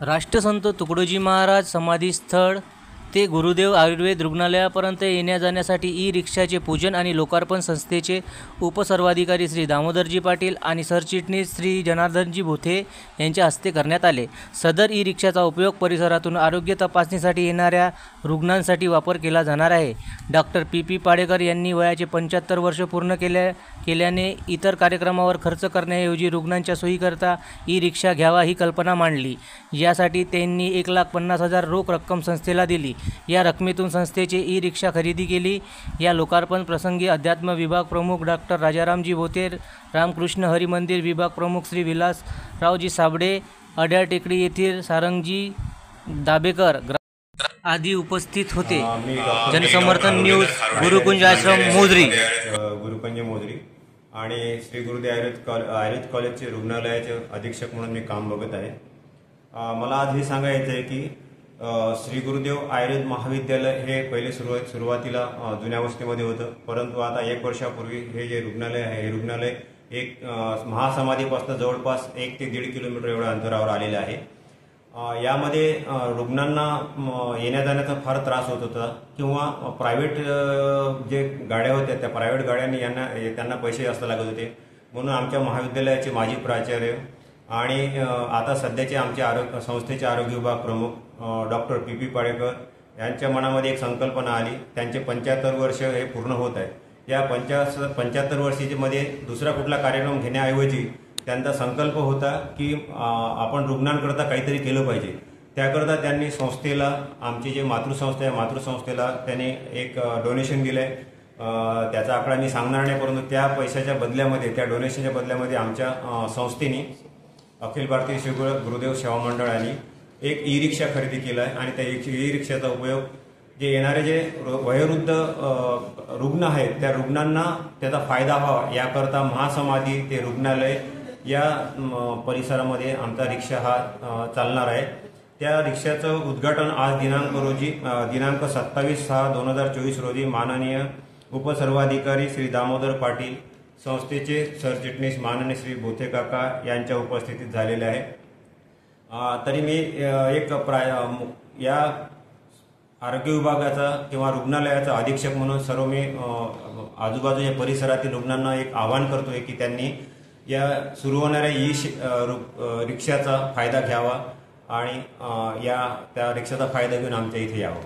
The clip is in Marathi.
राष्ट्रसंत तुकडोजी महाराज समाधीस्थळ ते गुरुदेव आयुर्वेद रुग्णालयापर्यंत येण्या-जाण्यासाठी ई-रिक्षाचे पूजन आणि लोकार्पण संस्थेचे उपसर्वाधिकारी श्री दामोदरजी पाटील आणि सरचिटणीस श्री जनार्दनजी भोथे यांच्या हस्ते करण्यात आले। सदर ई-रिक्षाचा उपयोग परिसरातून आरोग्य तपासणीसाठी येणाऱ्या रुग्णांसाठी वापर केला जाणार आहे। डॉक्टर पी पाडेकर यांनी वयाचे 75 वर्ष पूर्ण केल्याने इतर कार्यक्रमावर खर्च करण्याऐवजी रुग्णांच्या सोयीकरता ई-रिक्षा घ्यावा ही कल्पना मांडली। यासाठी त्यांनी 1,50,000 रोख रक्कम संस्थेला दिली। या रकमेतून संस्थेचे ई-रिक्षा खरेदी केली। या लोकार्पण प्रसंगी अध्यात्म विभाग प्रमुख डॉक्टर राजारामजी भोथे, रामकृष्ण हरी मंदिर विभाग प्रमुख श्री विलासरावजी साबळे, अड्याळ टेकडी येथील सारंगजी दाभेकर आदी उपस्थित होते। जनसमर्थन न्यूज, गुरुकुंज आश्रम मोजरी। गुरुकुंज मोजरी आणि श्री गुरुदेव आयुर्वेद कॉलेजचे रुग्णालयाचे अधीक्षक म्हणून मी काम बघत आहे। मला आज हे सांगायचं आहे की श्री गुरुदेव आयुर्वेद महाविद्यालय हे पहिले सुरुवातीला जुन्या वस्तीमध्ये होतं, परंतु आता 1 वर्षापूर्वी हे जे रुग्णालय आहे हे रुग्णालय एक महासमाधीपासून जवळपास 1 ते 1.5 किलोमीटर एवढ्या अंतरावर आलेलं आहे। यामध्ये रुग्णांना येण्या जाण्याचा फार त्रास होत होता किंवा प्रायव्हेट जे गाड्या होत्या त्या प्रायव्हेट गाड्यांनी त्यांना पैसे जास्त लागत होते, म्हणून आमच्या महाविद्यालयाचे माजी प्राचार्य आणि आता सध्याचे आमच्या संस्थेचे आरोग्य विभाग प्रमुख डॉक्टर पी पाडेकर यांच्या मनामध्ये एक संकल्पना आली। त्यांचे 75 वर्ष हे पूर्ण होत आहे। या 75 वर्षामध्ये दुसरा कुठला कार्यक्रम घेण्याऐवजी त्यांचा संकल्प होता की आपण रुग्णांकरता काहीतरी केलं पाहिजे। त्याकरता त्यांनी संस्थेला, आमची जे मातृसंस्था आहे मातृसंस्थेला त्यांनी एक डोनेशन दिलंय। त्याचा आकडा मी सांगणार नाही, परंतु त्या पैशाच्या बदल्यामध्ये, त्या डोनेशनच्या बदल्यामध्ये आमच्या संस्थेने अखिल भारतीय श्री गुरुदेव सेवा मंडळाने एक ई-रिक्षा खरेदी केला आहे आणि त्या ई-रिक्षाचा उपयोग जे येणारे जे वयोवृद्ध रुग्ण आहेत त्या रुग्णांना त्याचा फायदा व्हावा याकरता महासमाधी ते रुग्णालय या परिसरामध्ये आमचा रिक्षा हा चालणार आहे। त्या रिक्षाचं उद्घाटन आज दिनांक 27/6/2024 रोजी माननीय उपसर्वाधिकारी श्री दामोदर पाटील, संस्थेचे सरचिटणीस माननीय श्री भोथे काका यांच्या उपस्थितीत झालेले आहे। तरी मी या आरोग्य विभागाचा किंवा रुग्णालयाचा अधीक्षक म्हणून सर्व मी आजूबाजूच्या परिसरातील रुग्णांना एक आवाहन करतोय की त्यांनी या सुरू होणाऱ्या ई रिक्षाचा फायदा घ्यावा आणि त्या रिक्षाचा फायदा घेऊन आमच्या इथे यावं।